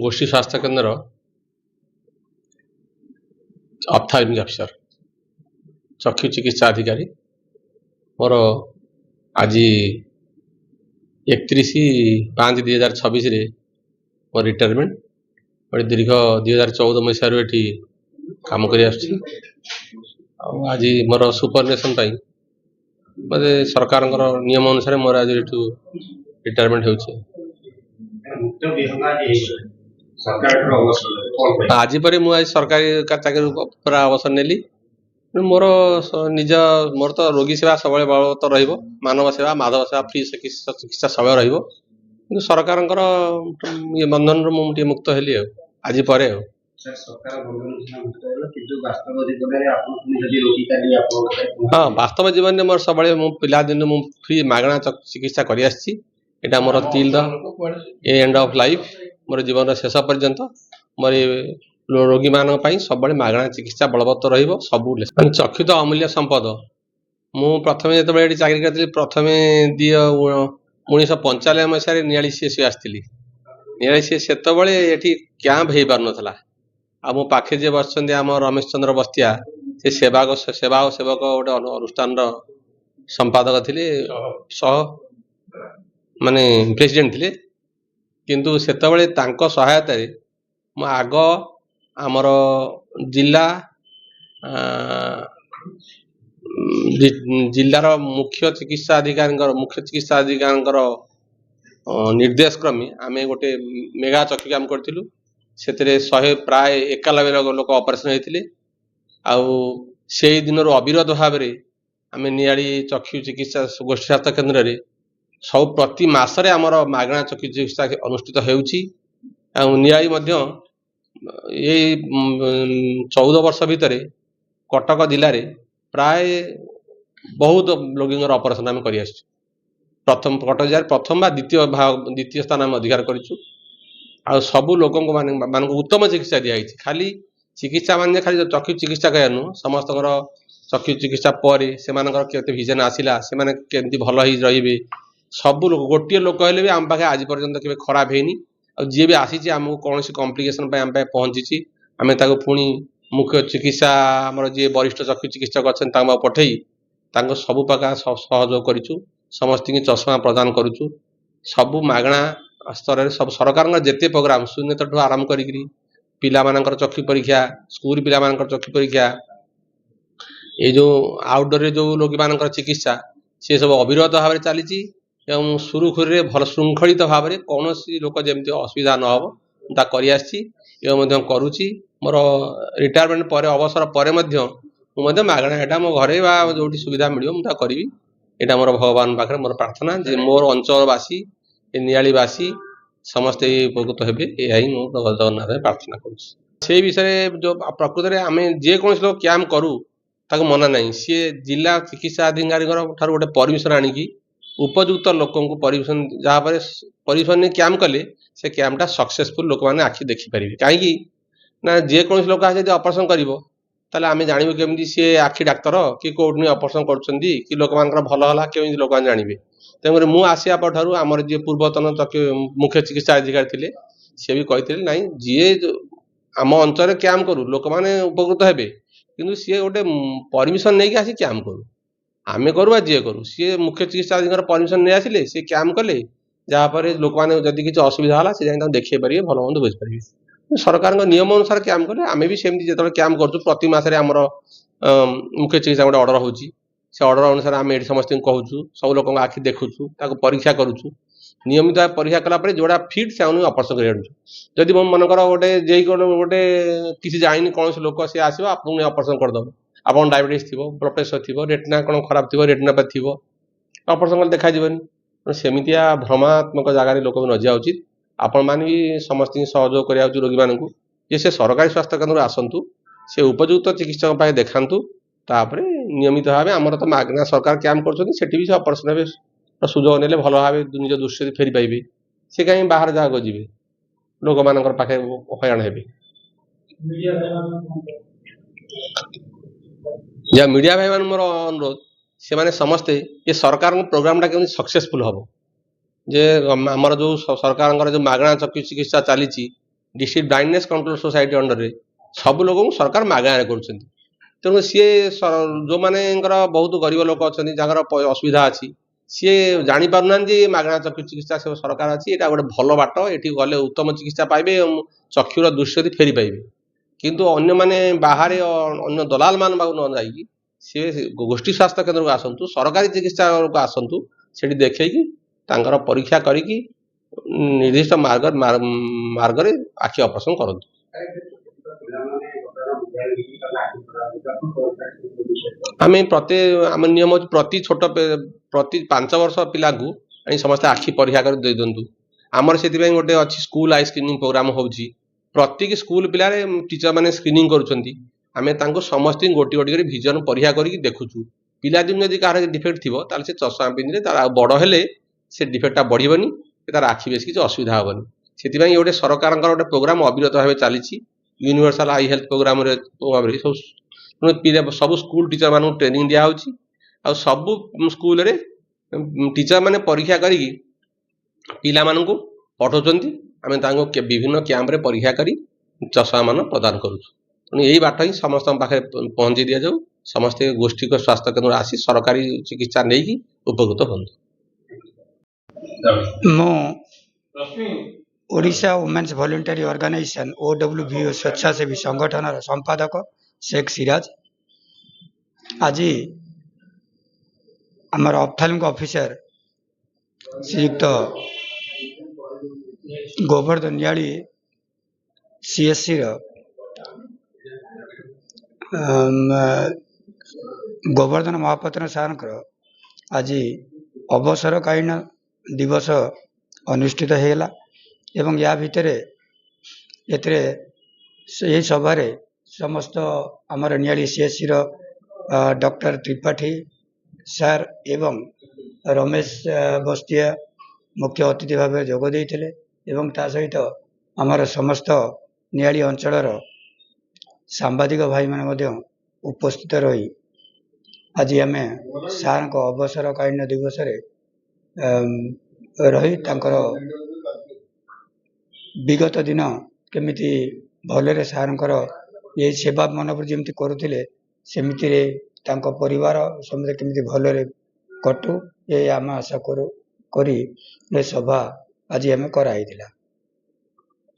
गोष्ठी स्वास्थ्य केन्द्र अप्थाल्मिक अफिसर चक्षु चिकित्सा अधिकारी मोर आज 31/5/2026 मोर रिटायरमेंट मैं दीर्घ 2014 मसीह ये काम कर आज मोर सुपरनेशन मत सरकार नियम अनुसार मोर आज रिटायरमेंट हो आज पर मुझे सरकारी चाकरी पूरा अवसर नेली मोर निज मोर तो रोगी सेवा सब बलवत्तर रहिबो मानव सेवा माधव सेवा फ्री चिकित्सा सब रहिबो किंतु सरकार ये बंधन मुझे मुक्त हेली आज पर हाँ वास्तव जीवन में मोर सब पिला दिन फ्री मागणा चिकित्सा कर मोर टिल एंड ऑफ लाइफ मोर जीवन शेष पर्यंत मोर रोगी मान सब मागणा चिकित्सा बलवत्तर रहिबो सब चक्षु तो अमूल्य संपद मु प्रथम जो चाकरी करी प्रथम 1995 मसीह नियालीसीएस आसती नियालीसीएस से कैंप हो पार नाला आ मो पाखे जे बस आम रमेश चंद्र बस्तिया से सेवा सेवक गोटे अनुष्ठान संपादक थे सह माने प्रेसिडेंट थे किंतु सेतबेले तांको सहायता रे मो आग आमर जिला जिलार मुख्य चिकित्सा अधिकारी निर्देश क्रमे आम गोटे मेगा चक्षु कैंप करूँ से 100 प्राय 91 लोक ऑपरेशन होते से दिन अविरत भाव आम नियाड़ी चक्षु चिकित्सा गोष्ठी स्वास्थ्य केन्द्र में सब प्रति मासरे आमर मागणा चक्षु चिकित्सा अनुष्ठित होनियाड़ी ये 14 वर्ष भितर कटक जिले में प्राय बहुत रोगी ऑपरेशन आम कर प्रथम कटक जिले प्रथम बा द्वितीय स्थान आम अधिकार करूँ आ सबू लोक मान उत्तम चिकित्सा दिखाई खाली चिकित्सा मान खाली चक्षु चिकित्सा कह नुह समस्त चक्षु चिकित्सा पर से विजन आसला से भल रे सबू लोग गोटे लोक हेल्ले भी आम पाखे आज पर्यंत के खराब है जी भी आसी आमको कौन कॉम्प्लिकेशन आम पहुंची आम पुणी मुख्य चिकित्सा आम जी वरिष्ठ चक्षु चिकित्सक अच्छा पठे सबू प्रकार सहयोग करूँ समस्त चश्मा प्रदान करुचु सबू मागणा स्तर सब सरकार जिते प्रोग्राम शून्य ठूँ आरंभ कर पिला चक्षु परीक्षा स्कूल पिला चक्षु परीक्षा ये जो आउटडोर जो रोगी मान चिकित्सा सी सब अविरत भाव चली सुरुखुरी भल श्रृंखलित भाव में कौन लोक जमी असुविधा न हो करुच्ची मोर रिटायरमेंट पर अवसर पर मागणा यहाँ मो घरे जो सुविधा मिले मुझे करी यहाँ मोर भगवान पाखे मोर प्रार्थना जे मोर अंचलवासी नियालीवासी समस्ते उपकृत हेबे यही मुझे जगन्नाथ प्रार्थना कर विषय जो प्रकृत में आम जेकोसी लोग कैंप करूँ ताको मना नहीं सी जिला चिकित्सा अधिकारी गोटे परमिशन आनिकी उपयुक्त लोक परमिशन जहाँ पर परमिशन कैंप कले से कैंपटा सक्सेसफुल लोक मैंने आखि देखिपारे कहीं ना जेकोसी लोक आज ऑपरेशन कर आम जानवे केमी सी आखि डाक्तर कि कौटनी ऑपरेशन कर लोक मान भल है केमी लोक मैंने जानवे तेणुकर मुझे आसिया ठार आमर जी पूर्वतन मुख्य चिकित्सा अधिकारी थे सी भी कही ना जी आम अंचल कैंप करूँ लोक मैंने उपकृत हे कि सी गोटे परमिशन नहीं आसी कैंप करूँ आम करूँ जी करूँ सी मुख्य चिकित्सा अधिकारी परमिशन नहीं आसिले सी कैंप कले जहाँपर लोक मैंने जदि किसी असुविधा है सी जाए देखे पारे भल मंद बुझीपारे सरकार नियम अनुसार कैंप कले आम भी सेमती जो कैंप कर प्रति मसरे आमर मुख्य चिकित्सा गोटे अर्डर होची से अर्डर अनुसार आम ये समस्त कहूँ सब लोक आखि देखुचु परीक्षा करुचु नियमित परीक्षा कलापर जोड़ा फिट से ऑपरेशन कर जदि मनकर गोटे जे गोटे किसी जानी कौन लोक सी आसो आप ऑपरेशन करदेव आप डायबिटीज थी ब्लड प्रेसर थी रेटिना कौन खराब थी रेटिनापैथी थी ऑपरेशन देखा सेमितिया भ्रमात्मक जगार लोक न जा उचित आपण मैंने भी समस्त सहयोग करा रोगी मानू जे से सरकारी स्वास्थ्य केन्द्र आसतु से उपयुक्त चिकित्सक पाए देखातु तापर नियमित भाव आमर तो मागना सरकार कैंप कर ऑपरेशन सुजोग ने भल भाव निज दृश्य फेरी पाइबे से कहीं बाहर जगह जी लोक मान पाखे हईराण हे या मीडिया भाई मान मोर अनुरोध से माने समस्ते ये सरकार प्रोग्रामटा केमती सक्सेसफुल हम जे आमर जो सरकार जो मागणा चक्षु चिकित्सा चली district blindness control society under रे सब लोक सरकार मागणारे करुँच तेणु सी जो मानकर बहुत गरीब लोक अच्छा जहाँ असुविधा अच्छी सी जापार मागणा चक्षु चिकित्सा से सरकार अच्छी यहाँ गोटे भल बाट ये गले उत्तम चिकित्सा पाइबे चक्षुर दृश्य फेरी पाइबे किंतु अन्य माने बाहर अन्य दलाल मान न जाइए सी गोष्ठी स्वास्थ्य केन्द्र को आसतु सरकारी चिकित्सा को आसतु से देखे परीक्षा करी निर्दिष्ट मार्ग रे आखि ऑपरेशन करूँ आम प्रति आम नियम हो प्रति छोट प्रति 5 वर्ष पिला को समस्त आखि परीक्षा कर दे दिंतु आमर से गोटे अच्छी स्कूल आई स्क्रीनिंग प्रोग्राम होची प्रत्येक स्कूल पिला टीचर मैंने स्क्रीनिंग करें समस्त गोटी गोटी विजन परीक्षा करके देखुचु पिलादिन जदि कह डिफेक्ट थी से चश्मा पिंधे बड़ हेले से डिफेक्टा बढ़नी तार आखि बेस किसी असुविधा हेनी से गोटे सरकार गोटे प्रोग्राम अविरत भाव चली यूनिवर्सल आई हेल्थ प्रोग्राम सब स्कूल टीचर मान ट्रेनिंग दिया सब स्कूल रे टीचर माने परीक्षा करी पिला मान पठाउछन्ती आमे तांको विभिन्न कैंप रे परीक्षा करी चश्मा मान प्रदान करूछु तेणु यही बाट ही समस्त पाखे पहुँची दि जाऊ समस्ते गोष्ठी स्वास्थ्य केन्द्र आसी सरकारी चिकित्सा नहीं उपकृत हूँ मो Odisha women's voluntary organisation OWVO स्वेच्छासेवी संगठन संपादक शेख सिराज आज आमर ऑप्थेल्मिक ऑफिसर श्रीयुक्त गोवर्धन नियाली CSC गोवर्धन महापात्र सार आज अवसरकालीन दिवस अनुष्ठित होगा एवं या भितर यही सभार समस्त आमर नियाली CSC डॉक्टर त्रिपाठी सार एवं रमेश बस्तिया मुख्य अतिथि भाव जोग देते एवं ता सहित आमर समस्त नियाली अंचलर सांबादिक भाई मैंने उपस्थित रही आज आम सार को अवसरकालीन दिवस रही तांकर विगत दिन केमिति भलरे सारंकर ये सेवा मनोबल जमी करुले सेमिति तांको परिवार समझे केमिति भलरे कटु ये आम आशा करी ये सभा आज आम कराइला।